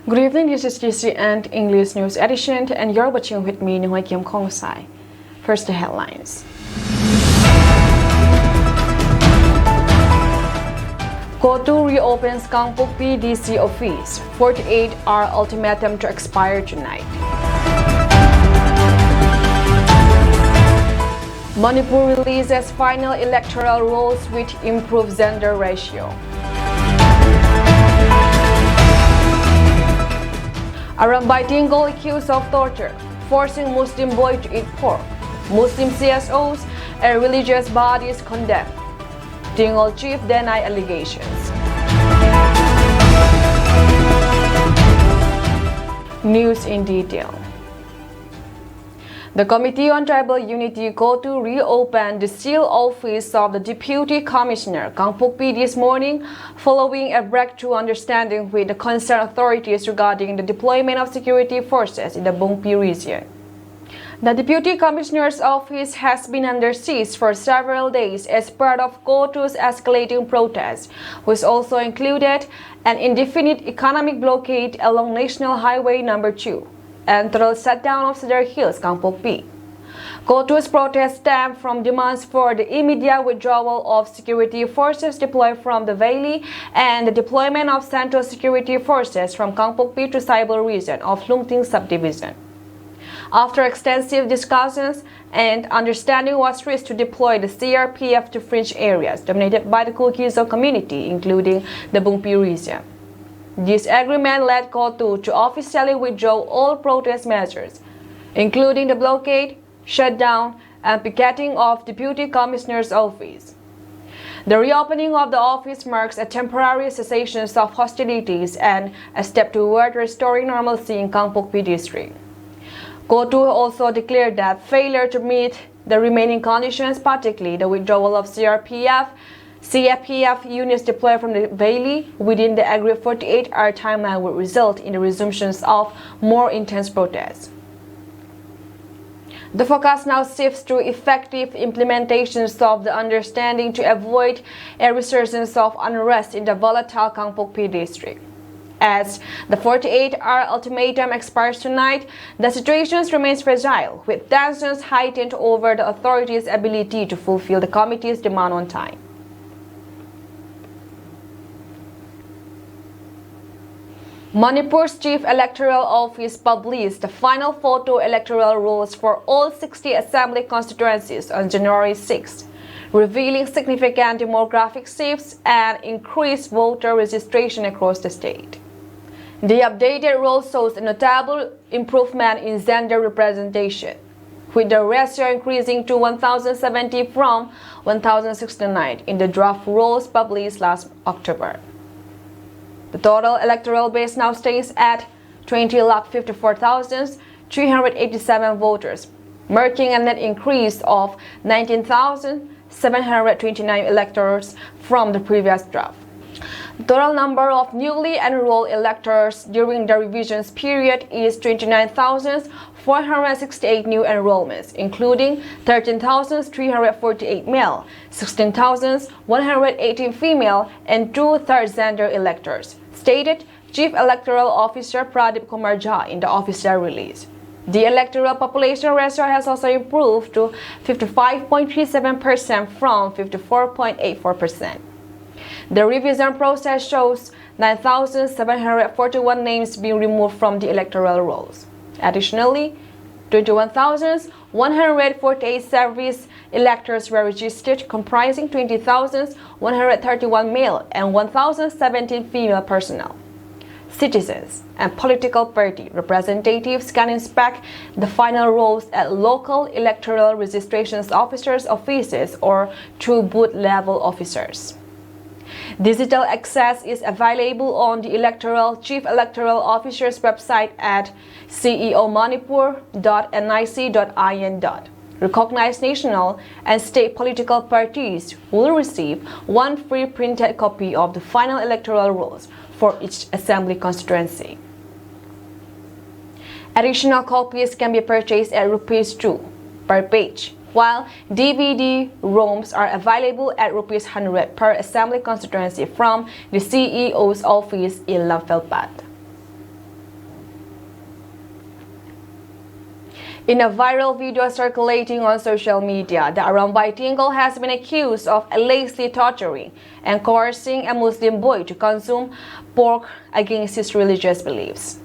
Good evening, this is GC and English News Edition, and you're watching with me, Ngoy Kim Kongsai. First, the headlines. Kotu reopens Gangpuk PDC office. 48-hour ultimatum to expire tonight. Manipur releases final electoral rolls with improved gender ratio. Arambay Tingle accused of torture, forcing Muslim boy to eat pork. Muslim CSOs and religious bodies condemned. Tingle chief deny allegations. News in detail. The Committee on Tribal Unity Kotu reopened the seal office of the Deputy Commissioner Gangpuk PD this morning following a breakthrough understanding with the concerned authorities regarding the deployment of security forces in the Bungpi region. The Deputy Commissioner's office has been under siege for several days as part of Kotu's escalating protests, which also included an indefinite economic blockade along National Highway No. 2. And total shutdown of Cedar Hills, Gangpuk P. Kotu's protests stem from demands for the immediate withdrawal of security forces deployed from the valley and the deployment of central security forces from Gangpuk P to Saibal region of Lungting subdivision. After extensive discussions and understanding was reached to deploy the CRPF to fringe areas dominated by the Kuki community, including the Bungpi region. This agreement led Kotu to officially withdraw all protest measures, including the blockade, shutdown, and picketing of Deputy Commissioner's office. The reopening of the office marks a temporary cessation of hostilities and a step toward restoring normalcy in Gangpuk P district. Kotu also declared that failure to meet the remaining conditions, particularly the withdrawal of CFPF units deployed from the valley within the agreed 48-hour timeline, would result in the resumption of more intense protests. The focus now shifts to effective implementations of the understanding to avoid a resurgence of unrest in the volatile Gangpuk P district. As the 48-hour ultimatum expires tonight, the situation remains fragile, with tensions heightened over the authorities' ability to fulfill the committee's demand on time. Manipur's Chief Electoral Office published the final photo electoral rolls for all 60 assembly constituencies on January 6, revealing significant demographic shifts and increased voter registration across the state. The updated roll shows a notable improvement in gender representation, with the ratio increasing to 1,070 from 1,069 in the draft rolls published last October. The total electoral base now stands at 20,54,387 voters, marking a net increase of 19,729 electors from the previous draft. The total number of newly enrolled electors during the revisions period is 29,468 new enrollments, including 13,348 male, 16,118 female, and 2 third-gender electors, stated Chief Electoral Officer Pradeep Kumar Jha in the official release. The electoral population ratio has also improved to 55.37% from 54.84%. The revision process shows 9,741 names being removed from the electoral rolls. Additionally, 21,148 service electors were registered, comprising 20,131 male and 1,017 female personnel. Citizens and political party representatives can inspect the final rolls at local electoral registration officers' offices or through booth-level officers. Digital access is available on the Chief Electoral Officer's website at ceomanipur.nic.in. Recognized national and state political parties will receive one free printed copy of the final electoral rolls for each assembly constituency. Additional copies can be purchased at ₹2 per page, while DVD ROMs are available at ₹100 per assembly constituency from the CEO's office in Lamfelpat. In a viral video circulating on social media, the Arambay Tingle has been accused of allegedly torturing and coercing a Muslim boy to consume pork against his religious beliefs.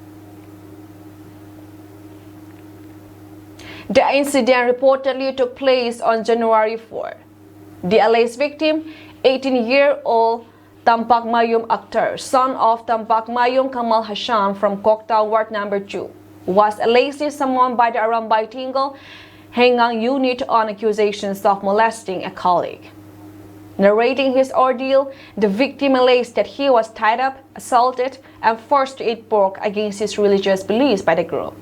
The incident reportedly took place on January 4. The alleged victim, 18-year-old Tampak Mayum Akhtar, son of Tampak Mayum Kamal Hasham from Kokta Ward No. 2, was allegedly summoned by the Arambay Tingle Hengang unit on accusations of molesting a colleague. Narrating his ordeal, the victim alleged that he was tied up, assaulted, and forced to eat pork against his religious beliefs by the group.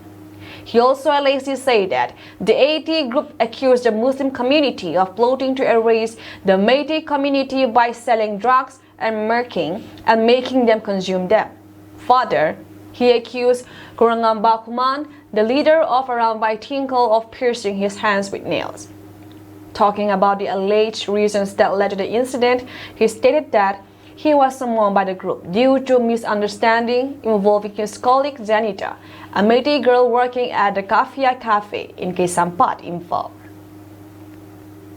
He also allegedly said that the AT group accused the Muslim community of plotting to erase the Meitei community by selling drugs and murking and making them consume them. Further, he accused Kurangamba Kuman, the leader of Arambay Tingle, of piercing his hands with nails. Talking about the alleged reasons that led to the incident, he stated that he was summoned by the group due to misunderstanding involving his colleague Zanita, a Meitei girl working at the Kafia Cafe in Kesampat, Imphal.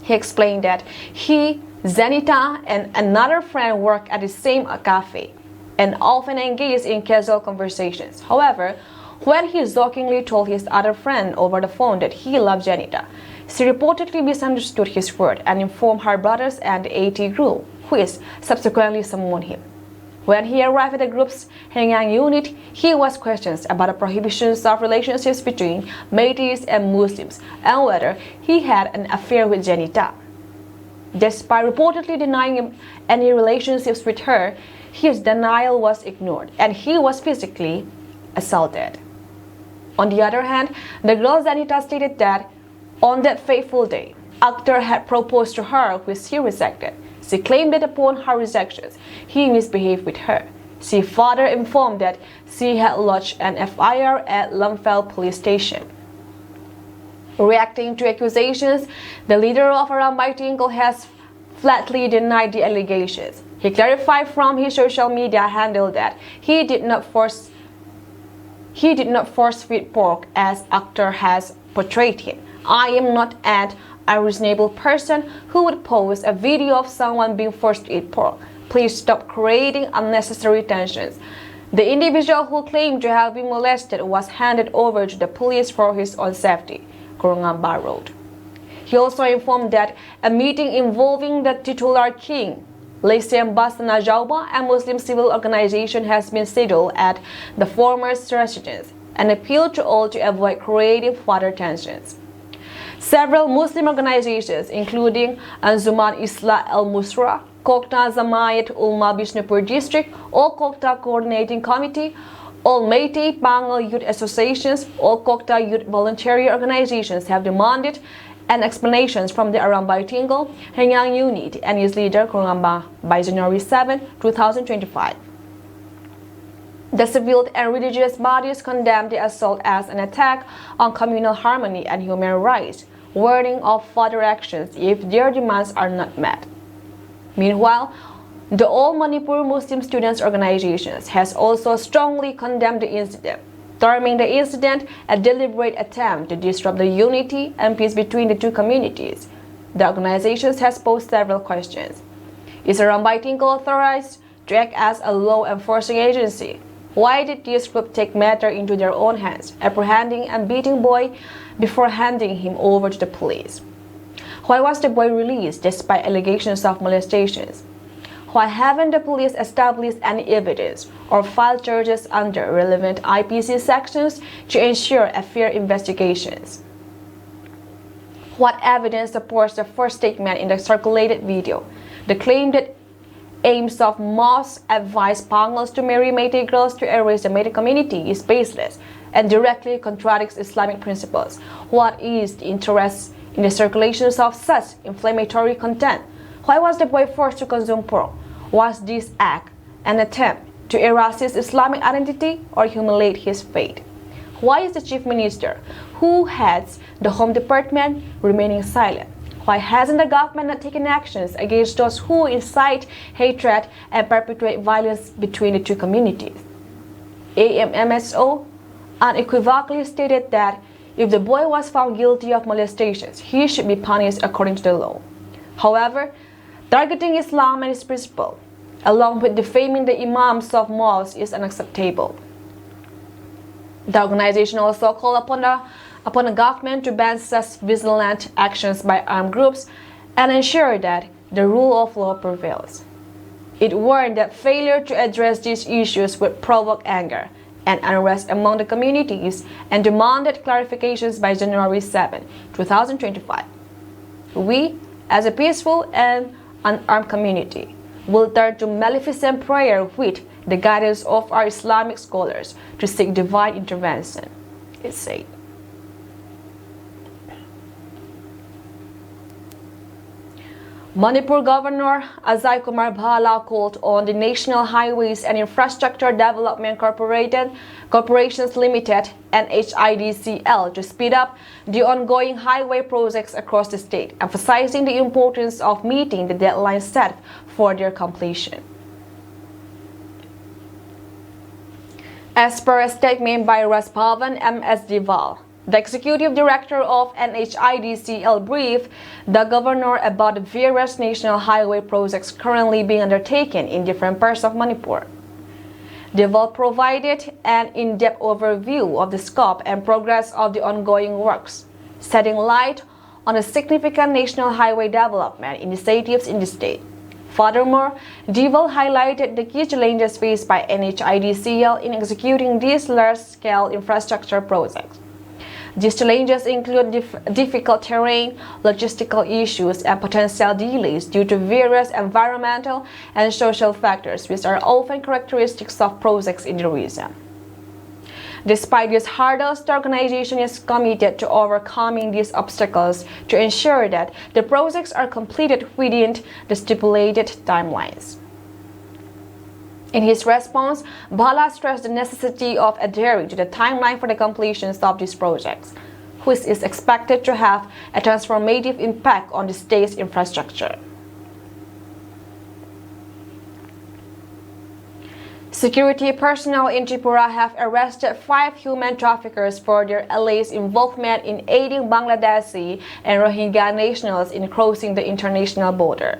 He explained that he, Zanita, and another friend work at the same cafe and often engaged in casual conversations. However, when he jokingly told his other friend over the phone that he loved Zanita, she reportedly misunderstood his word and informed her brothers and the AT group, which subsequently summoned him. When he arrived at the group's Hengang unit, he was questioned about the prohibitions of relationships between Meiteis and Muslims and whether he had an affair with Zanita. Despite reportedly denying any relationships with her, his denial was ignored and he was physically assaulted. On the other hand, the girl Zanita stated that on that fateful day, Akhtar had proposed to her, which she rejected. She claimed that upon her rejection, he misbehaved with her. She further informed that she had lodged an FIR at Lamphel police station. Reacting to accusations, the leader of Arambay Tingle has flatly denied the allegations. He clarified from his social media handle that he did not force feed pork as Akhtar has portrayed him. I am not an unreasonable person who would post a video of someone being forced to eat pork. Please stop creating unnecessary tensions. The individual who claimed to have been molested was handed over to the police for his own safety, Kurangamba wrote. He also informed that a meeting involving the titular king, Lesem Bastana Jauba, a Muslim civil organization, has been scheduled at the former's residence and appealed to all to avoid creating further tensions. Several Muslim organizations, including Anzuman Islah al-Musra, Kokta Zamayat Ulma Bishnupur District, All Kokta Coordinating Committee, All Meitei Pangal Youth Associations, All Kokta Youth Voluntary Organizations have demanded an explanations from the Arambay Tingle Hengang unit and its leader Kurangamba by January 7, 2025. The civil and religious bodies condemned the assault as an attack on communal harmony and human rights, warning of further actions if their demands are not met. Meanwhile, the All Manipur Muslim Students Organizations has also strongly condemned the incident, terming the incident a deliberate attempt to disrupt the unity and peace between the two communities. The organization has posed several questions. Is Arambay Tingle authorized to act as a law enforcing agency? Why did this group take matter into their own hands, apprehending and beating boy before handing him over to the police? Why was the boy released despite allegations of molestations? Why haven't the police established any evidence or filed charges under relevant IPC sections to ensure a fair investigations? What evidence supports the first statement in the circulated video? The claim that aims of mosques advise Pangals to marry Meitei girls to erase the Meitei community is baseless and directly contradicts Islamic principles. What is the interest in the circulations of such inflammatory content? Why was the boy forced to consume pork? Was this act an attempt to erase his Islamic identity or humiliate his faith? Why is the Chief Minister, who heads the Home Department, remaining silent? Why hasn't the government not taken actions against those who incite hatred and perpetuate violence between the two communities? AMMSO unequivocally stated that If the boy was found guilty of molestations, he should be punished according to the law. However, targeting Islam and its principle, along with defaming the imams of mosques, is unacceptable. The organization also called upon the government to ban such violent actions by armed groups and ensure that the rule of law prevails. It warned that failure to address these issues would provoke anger and unrest among the communities and demanded clarifications by January 7, 2025. We, as a peaceful and unarmed community, will turn to maleficent prayer with the guidance of our Islamic scholars to seek divine intervention, it said. Manipur Governor Ajay Kumar Byle called on the National Highways and Infrastructure Development Corporations Limited (NHCL) to speed up the ongoing highway projects across the state, emphasizing the importance of meeting the deadline set for their completion. As per a statement by Rasbhavan M.S.D. Byle, the executive director of NHCL briefed the governor about the various national highway projects currently being undertaken in different parts of Manipur. Byle provided an in-depth overview of the scope and progress of the ongoing works, shedding light on the significant national highway development initiatives in the state. Furthermore, Byle highlighted the key challenges faced by NHCL in executing these large-scale infrastructure projects. These challenges include difficult terrain, logistical issues, and potential delays due to various environmental and social factors, which are often characteristics of projects in the region. Despite these hurdles, the organization is committed to overcoming these obstacles to ensure that the projects are completed within the stipulated timelines. In his response, Byle stressed the necessity of adhering to the timeline for the completion of these projects, which is expected to have a transformative impact on the state's infrastructure. Security personnel in Tripura have arrested 5 human traffickers for their alleged involvement in aiding Bangladeshi and Rohingya nationals in crossing the international border.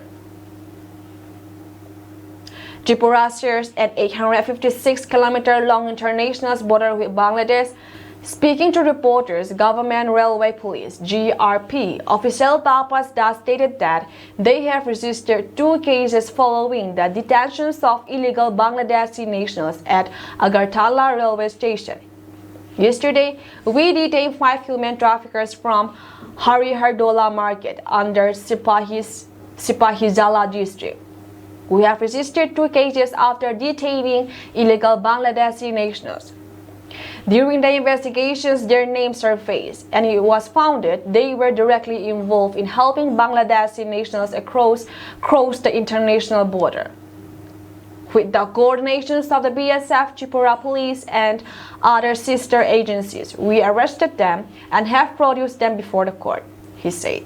Tripura shares an 856-kilometer-long international border with Bangladesh. Speaking to reporters, Government Railway Police (GRP) official Tapas Das stated that they have registered 2 cases following the detentions of illegal Bangladeshi nationals at Agartala railway station. Yesterday, we detained 5 human traffickers from Harihardola market under Sipahijala district. We have registered 2 cases after detaining illegal Bangladeshi nationals. During the investigations, their names surfaced, and it was found that they were directly involved in helping Bangladeshi nationals cross the international border. With the coordination of the BSF, Tripura Police, and other sister agencies, we arrested them and have produced them before the court, he said.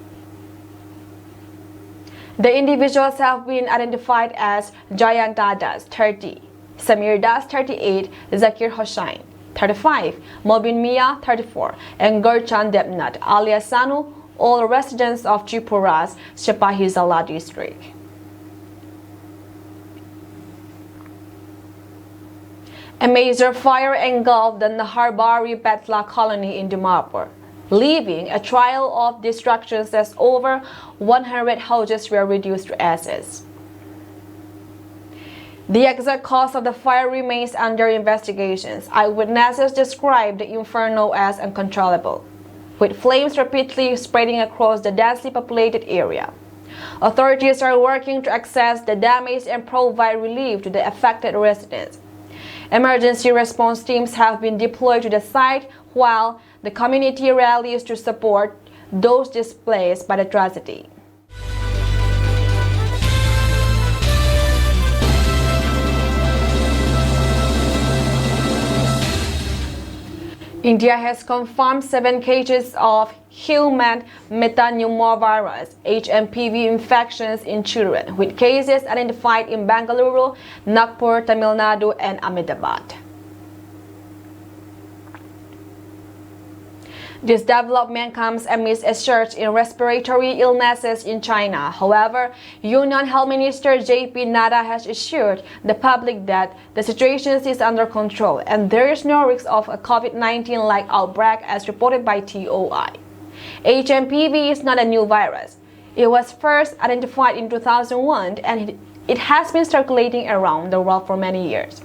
The individuals have been identified as Jayanta Das, 30, Samir Das, 38, Zakir Hossain, 35, Mobin Mia, 34, and Gurchan Debnat alias Sanu, all residents of Tripura's Sipahijala district. A major fire engulfed the Naharbari Petla colony in Manipur, leaving a trail of destruction as over 100 houses were reduced to ashes. The exact cause of the fire remains under investigations. Eyewitnesses described the inferno as uncontrollable, with flames rapidly spreading across the densely populated area. Authorities are working to assess the damage and provide relief to the affected residents. Emergency response teams have been deployed to the site, while the community rallies to support those displaced by the tragedy. India has confirmed 7 cases of human metapneumovirus (HMPV) infections in children, with cases identified in Bengaluru, Nagpur, Tamil Nadu, and Ahmedabad. This development comes amidst a surge in respiratory illnesses in China. However, Yunnan Health Minister J.P. Nada has assured the public that the situation is under control and there is no risk of a COVID-19-like outbreak as reported by TOI. HMPV is not a new virus. It was first identified in 2001 and it has been circulating around the world for many years.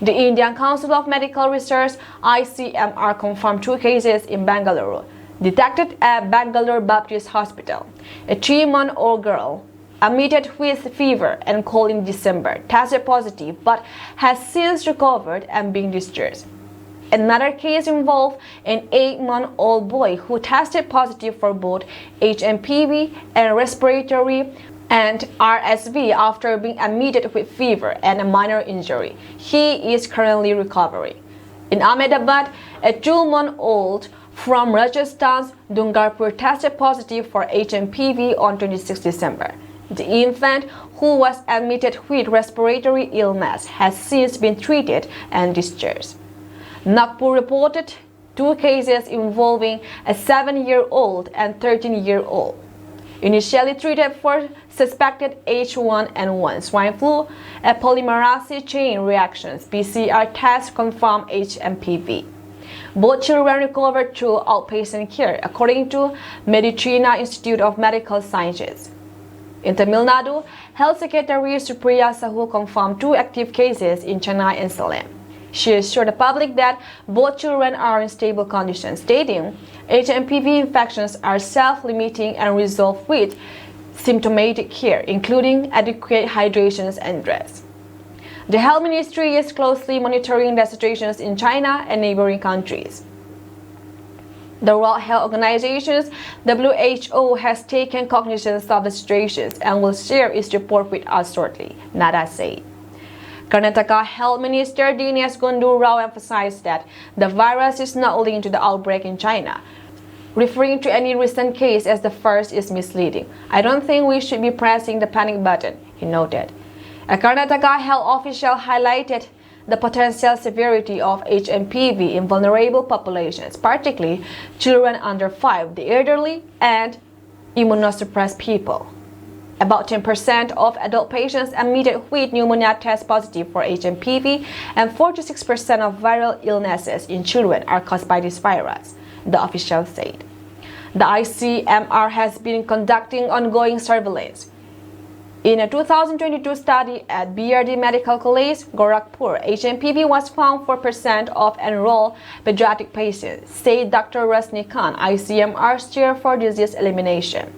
The Indian Council of Medical Research (ICMR) confirmed 2 cases in Bangalore, detected at Bangalore Baptist Hospital. A 3-month-old girl, admitted with fever and cold in December, tested positive but has since recovered and been discharged. Another case involved an 8-month-old boy who tested positive for both HMPV and respiratory and RSV after being admitted with fever and a minor injury. He is currently recovering. In Ahmedabad, a 2-month-old from Rajasthan's Dungarpur tested positive for HMPV on 26 December. The infant, who was admitted with respiratory illness, has since been treated and discharged. Nagpur reported 2 cases involving a 7-year-old and 13-year-old. Initially treated for suspected H1N1 swine flu, a polymerase chain reactions PCR test confirmed HMPV. Both children recovered through outpatient care, according to Medicina Institute of Medical Sciences. In Tamil Nadu, Health Secretary Supriya Sahu confirmed 2 active cases in Chennai and Salem. She assured the public that both children are in stable condition, stating HMPV infections are self-limiting and resolved with symptomatic care, including adequate hydration and rest. The Health Ministry is closely monitoring the situations in China and neighboring countries. The World Health Organization's WHO has taken cognizance of the situations and will share its report with us shortly, Nada said. Karnataka Health Minister Dinesh Gundu Rao emphasized that the virus is not linked to the outbreak in China, referring to any recent case as the first is misleading. I don't think we should be pressing the panic button, he noted. A Karnataka health official highlighted the potential severity of HMPV in vulnerable populations, particularly children under 5, the elderly, and immunosuppressed people. About 10% of adult patients admitted with pneumonia test positive for HMPV, and 46% of viral illnesses in children are caused by this virus, the official said. The ICMR has been conducting ongoing surveillance. In a 2022 study at BRD Medical College, Gorakhpur, HMPV was found 4% of enrolled pediatric patients, said Dr. Rasni Khan, ICMR's chair for disease elimination.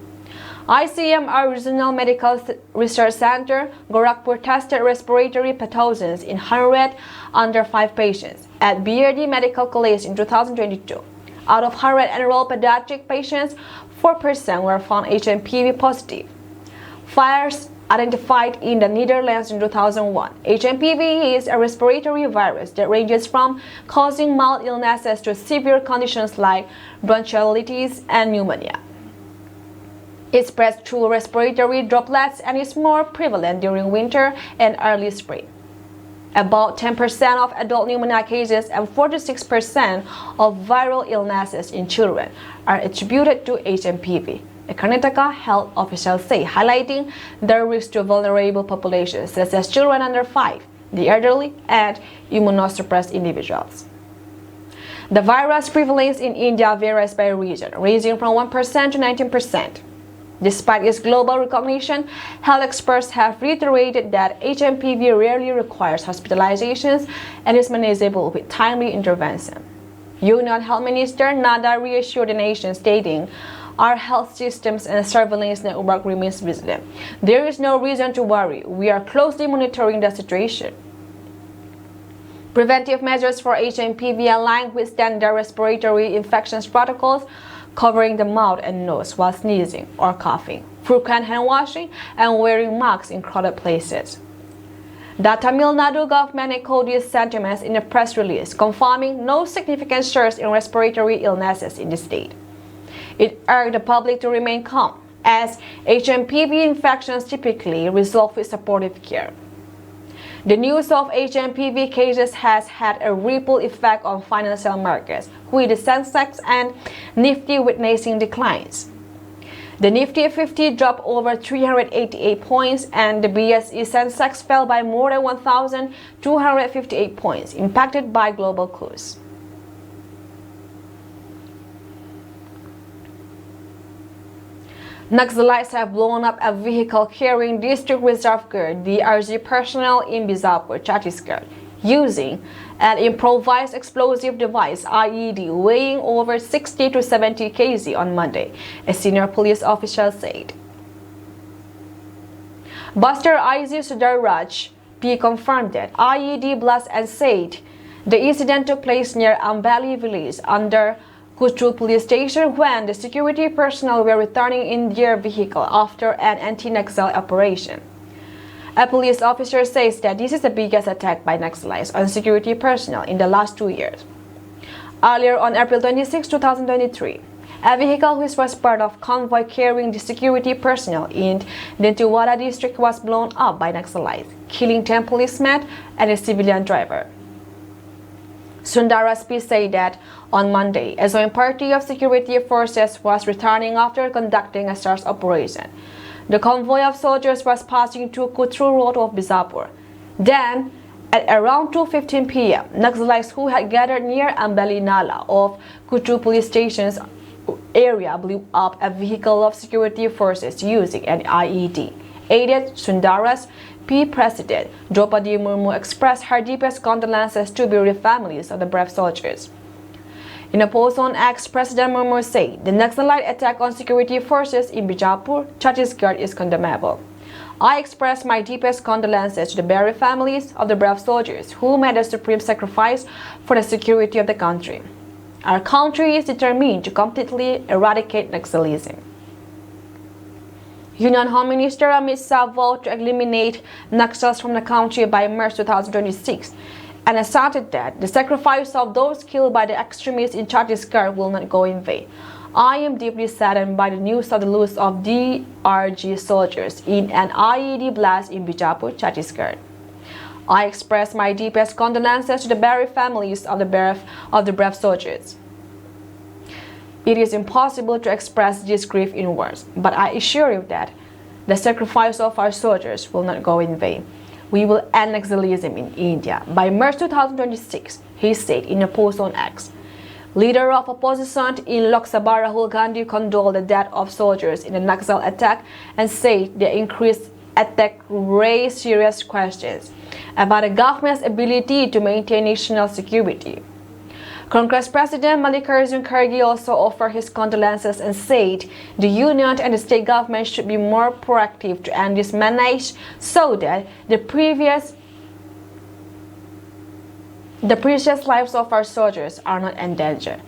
ICMR Regional Medical Research Center, Gorakhpur tested respiratory pathogens in 100 under 5 patients at BRD Medical College in 2022. Out of 100 enrolled pediatric patients, 4% were found HMPV positive. Fires identified in the Netherlands in 2001. HMPV is a respiratory virus that ranges from causing mild illnesses to severe conditions like bronchiolitis and pneumonia. It spreads through respiratory droplets and is more prevalent during winter and early spring. About 10% of adult pneumonia cases and 46% of viral illnesses in children are attributed to HMPV, a Karnataka health official say, highlighting the risk to vulnerable populations such as children under 5, the elderly, and immunosuppressed individuals. The virus prevalence in India varies by region, ranging from 1% to 19%. Despite its global recognition, health experts have reiterated that HMPV rarely requires hospitalizations and is manageable with timely intervention. Yunnan Health Minister Nada reassured the nation, stating, "Our health systems and surveillance network remains vigilant. There is no reason to worry. We are closely monitoring the situation." Preventive measures for HMPV align with standard respiratory infections protocols, covering the mouth and nose while sneezing or coughing, frequent hand washing, and wearing masks in crowded places. The Tamil Nadu government echoed these sentiments in a press release, confirming no significant surge in respiratory illnesses in the state. It urged the public to remain calm, as HMPV infections typically resolve with supportive care. The news of HMPV cases has had a ripple effect on financial markets, with the Sensex and Nifty witnessing declines. The Nifty 50 dropped over 388 points and the BSE Sensex fell by more than 1,258 points, impacted by global cues. Naxalites have blown up a vehicle carrying District Reserve Guard DRG personnel in Bizapur, Chhattisgarh, using an improvised explosive device (IED) weighing over 60 to 70 kg on Monday, a senior police official said. Buster Izi Sudarraj P confirmed that IED blast and said the incident took place near Ambali village under Kuchu police station when the security personnel were returning in their vehicle after an anti-Naxal operation. A police officer says that this is the biggest attack by Naxalites on security personnel in the last 2 years. Earlier on April 26, 2023, a vehicle which was part of convoy carrying the security personnel in Dantewada district was blown up by Naxalites, killing 10 policemen and a civilian driver. Sundaras P said that on Monday, a joint party of security forces was returning after conducting a search operation. The convoy of soldiers was passing through Kutru Road of Bizapur. Then, at around 2:15 p.m., Naxalites who had gathered near Ambali Nala of Kutru police station's area blew up a vehicle of security forces using an IED. Aided Sundaras P. President Draupadi Murmu expressed her deepest condolences to bereaved families of the brave soldiers. In a post on X, President Murmu said the Naxalite attack on security forces in Bijapur, Chhattisgarh is condemnable. I express my deepest condolences to the bereaved families of the brave soldiers who made a supreme sacrifice for the security of the country. Our country is determined to completely eradicate Naxalism. Union Home Minister Amit Shah vowed to eliminate Naxals from the country by March 2026 and asserted that the sacrifice of those killed by the extremists in Chhattisgarh will not go in vain. I am deeply saddened by the news of the loss of DRG soldiers in an IED blast in Bijapur, Chhattisgarh. I express my deepest condolences to the bereaved families of the brave soldiers. It is impossible to express this grief in words, but I assure you that the sacrifice of our soldiers will not go in vain. We will end Naxalism in India by March 2026, he said in a post on X. Leader of opposition in Lok Sabha Rahul Gandhi condoled the death of soldiers in the Naxal attack and said the increased attack raised serious questions about the government's ability to maintain national security. Congress President Mallikarjun Kharge also offered his condolences and said the union and the state government should be more proactive to end this menace so that the precious lives of our soldiers are not in danger.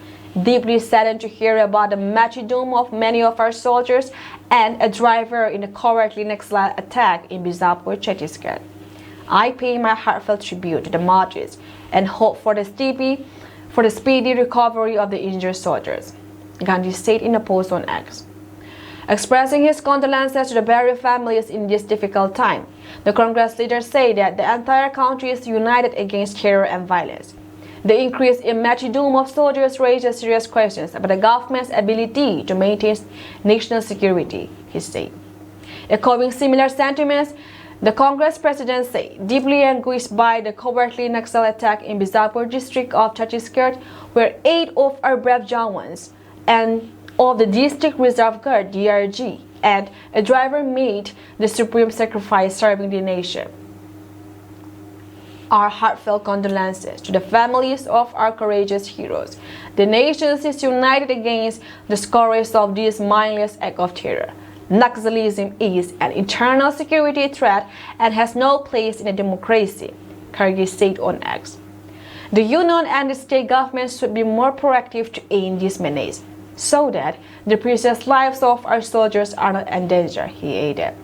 Deeply saddened to hear about the martyrdom of many of our soldiers and a driver in the cowardly Naxal attack in Bizapur, Chhattisgarh. I pay my heartfelt tribute to the martyrs and hope for the speedy recovery of the injured soldiers, Gandhi said in a post on X. Expressing his condolences to the bereaved families in this difficult time, the Congress leader said that the entire country is united against terror and violence. The increase in martyrdom of soldiers raises serious questions about the government's ability to maintain national security, he said. Echoing similar sentiments, the Congress president said, deeply anguished by the cowardly Naxal attack in Bizapur district of Chhattisgarh, where 8 of our brave Jawans and of the District Reserve Guard DRG and a driver made the supreme sacrifice serving the nation. Our heartfelt condolences to the families of our courageous heroes. The nation is united against the scourge of this mindless act of terror. Naxalism is an internal security threat and has no place in a democracy, Kharge said on X. The union and the state governments should be more proactive to end this menace, so that the precious lives of our soldiers are not in danger, he added.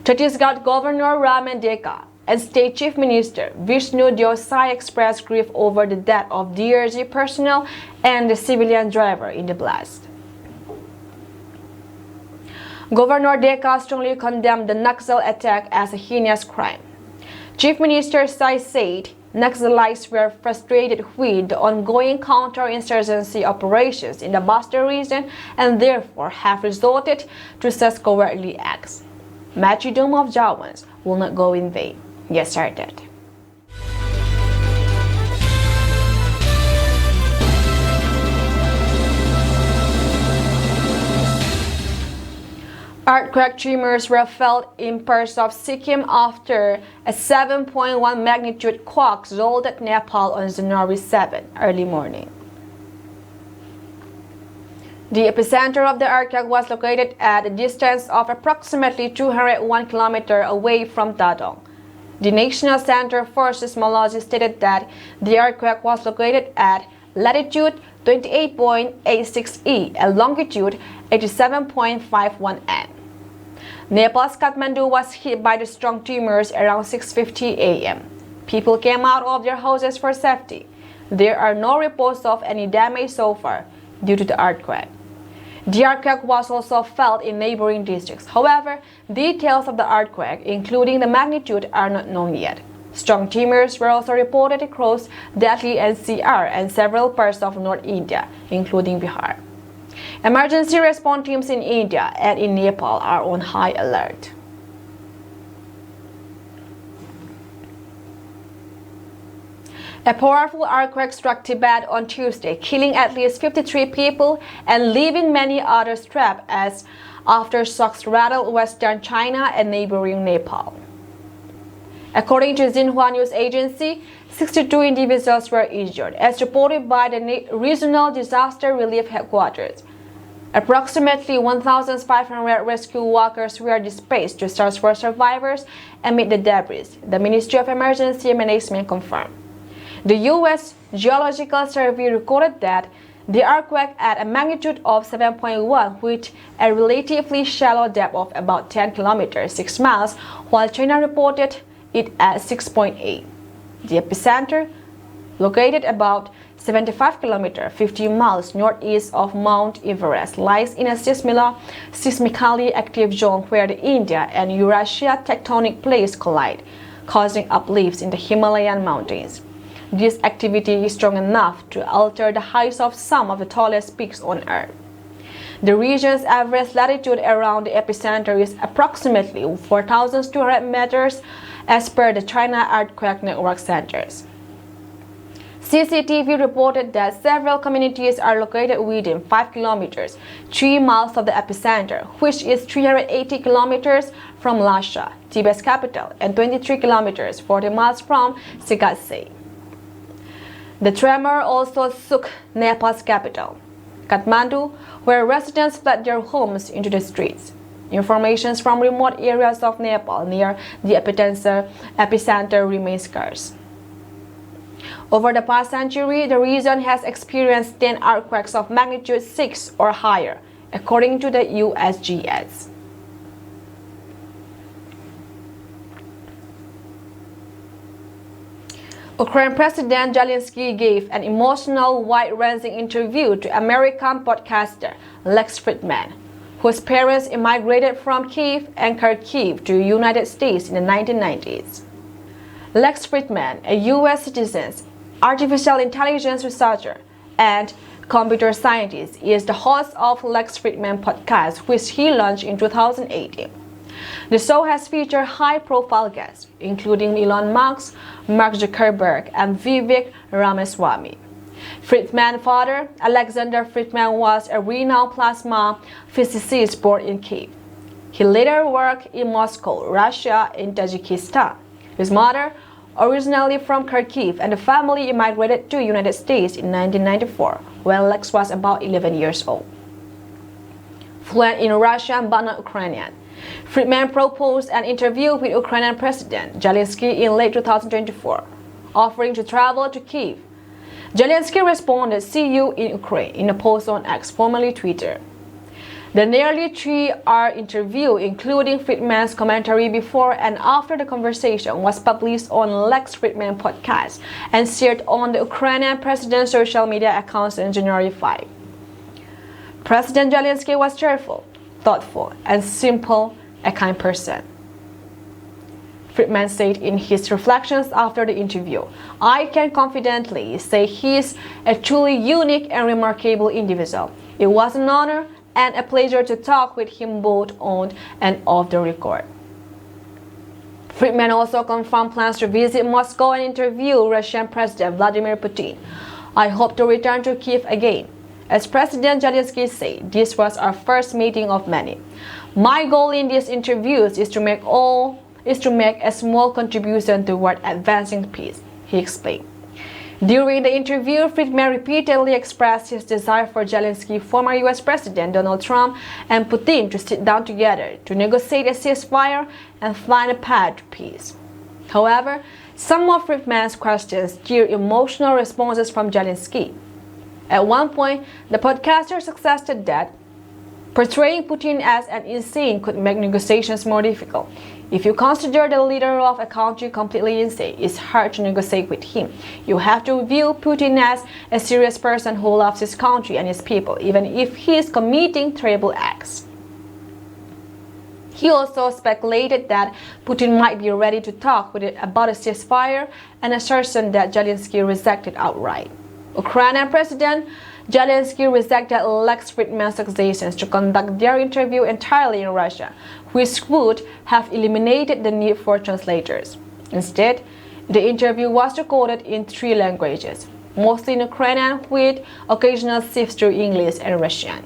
Chhattisgarh Governor Raman Deka and State Chief Minister Vishnu Deosai expressed grief over the death of DRG personnel and the civilian driver in the blast. Governor Deka strongly condemned the Naxal attack as a heinous crime. Chief Minister Tsai said Naxalites were frustrated with the ongoing counterinsurgency operations in the Bastar region and therefore have resorted to such cowardly acts. Martyrdom of Jawans will not go in vain. Get started. Earthquake tremors were felt in parts of Sikkim after a 7.1 magnitude quake jolted Nepal on January 7 early morning. The epicenter of the earthquake was located at a distance of approximately 201 km away from Tadong. The National Center for Seismology stated that the earthquake was located at latitude 28.86 E and longitude 87.51 N. Nepal's Kathmandu was hit by the strong tremors around 6:50 a.m. People came out of their houses for safety. There are no reports of any damage so far due to the earthquake. The earthquake was also felt in neighboring districts. However, details of the earthquake, including the magnitude, are not known yet. Strong tremors were also reported across Delhi NCR and several parts of North India, including Bihar. Emergency response teams in India and in Nepal are on high alert. A powerful earthquake struck Tibet on Tuesday, killing at least 53 people and leaving many others trapped as aftershocks rattled western China and neighboring Nepal. According to Xinhua news agency, 62 individuals were injured, as reported by the Regional Disaster Relief Headquarters. Approximately 1,500 rescue workers were dispatched to search for survivors amid the debris, the Ministry of Emergency Management confirmed. The U.S. Geological Survey recorded that the earthquake at a magnitude of 7.1 with a relatively shallow depth of about 10 kilometers, 6 miles, while China reported it at 6.8. The epicenter, located about 75 kilometers, 50 miles northeast of Mount Everest, lies in a seismically active zone where the India and Eurasia tectonic plates collide, causing uplifts in the Himalayan mountains. This activity is strong enough to alter the heights of some of the tallest peaks on Earth. The region's average latitude around the epicenter is approximately 4,200 meters as per the China Earthquake Network Centers. CCTV reported that several communities are located within 5 kilometers, 3 miles of the epicenter, which is 380 kilometers from Lhasa, Tibet's capital, and 23 kilometers, 40 miles from Sigatsey. The tremor also shook Nepal's capital, Kathmandu, where residents fled their homes into the streets. Information from remote areas of Nepal near the epicenter remains scarce. Over the past century, the region has experienced 10 earthquakes of magnitude 6 or higher, according to the USGS. Ukraine President Zelensky gave an emotional, wide-ranging interview to American podcaster Lex Fridman, whose parents immigrated from Kyiv and Kharkiv to the United States in the 1990s. Lex Fridman, a U.S. citizen, artificial intelligence researcher, and computer scientist, is the host of Lex Fridman podcast, which he launched in 2018. The show has featured high-profile guests, including Elon Musk, Mark Zuckerberg, and Vivek Ramaswamy. Fridman's father, Alexander Fridman, was a renowned plasma physicist born in Kyiv. He later worked in Moscow, Russia, and Tajikistan. His mother, originally from Kharkiv, and the family immigrated to the United States in 1994, when Lex was about 11 years old. Fluent in Russian but not Ukrainian, Fridman proposed an interview with Ukrainian President Zelensky in late 2024, offering to travel to Kyiv. Zelensky responded, "See you in Ukraine," in a post on X, formerly Twitter. The nearly 3-hour interview, including Fridman's commentary before and after the conversation, was published on Lex Fridman podcast and shared on the Ukrainian president's social media accounts on January 5. President Zelensky was cheerful, thoughtful, and simple, a kind person. Friedman said in his reflections after the interview. "I can confidently say he is a truly unique and remarkable individual. It was an honor and a pleasure to talk with him both on and off the record." Friedman also confirmed plans to visit Moscow and interview Russian President Vladimir Putin. "I hope to return to Kiev again. As President Zelensky said, this was our first meeting of many. My goal in these interviews is to make a small contribution toward advancing peace," he explained. During the interview, Friedman repeatedly expressed his desire for Zelensky, former U.S. President Donald Trump, and Putin to sit down together to negotiate a ceasefire and find a path to peace. However, some of Friedman's questions drew emotional responses from Zelensky. At one point, the podcaster suggested that portraying Putin as an insane could make negotiations more difficult. "If you consider the leader of a country completely insane, it's hard to negotiate with him. You have to view Putin as a serious person who loves his country and his people, even if he is committing terrible acts." He also speculated that Putin might be ready to talk with it about a ceasefire, an assertion that Zelensky rejected outright. Ukrainian President Zelensky rejected Lex Friedman's suggestions to conduct their interview entirely in Russia, which would have eliminated the need for translators. Instead, the interview was recorded in 3 languages, mostly in Ukrainian with occasional shifts to English and Russian.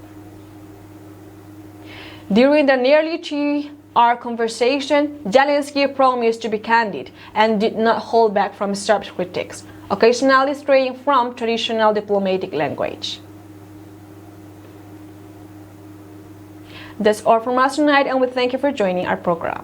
During the nearly 3-hour conversation, Zelensky promised to be candid and did not hold back from sharp critiques, occasionally straying from traditional diplomatic language. That's all from us tonight, and we thank you for joining our program.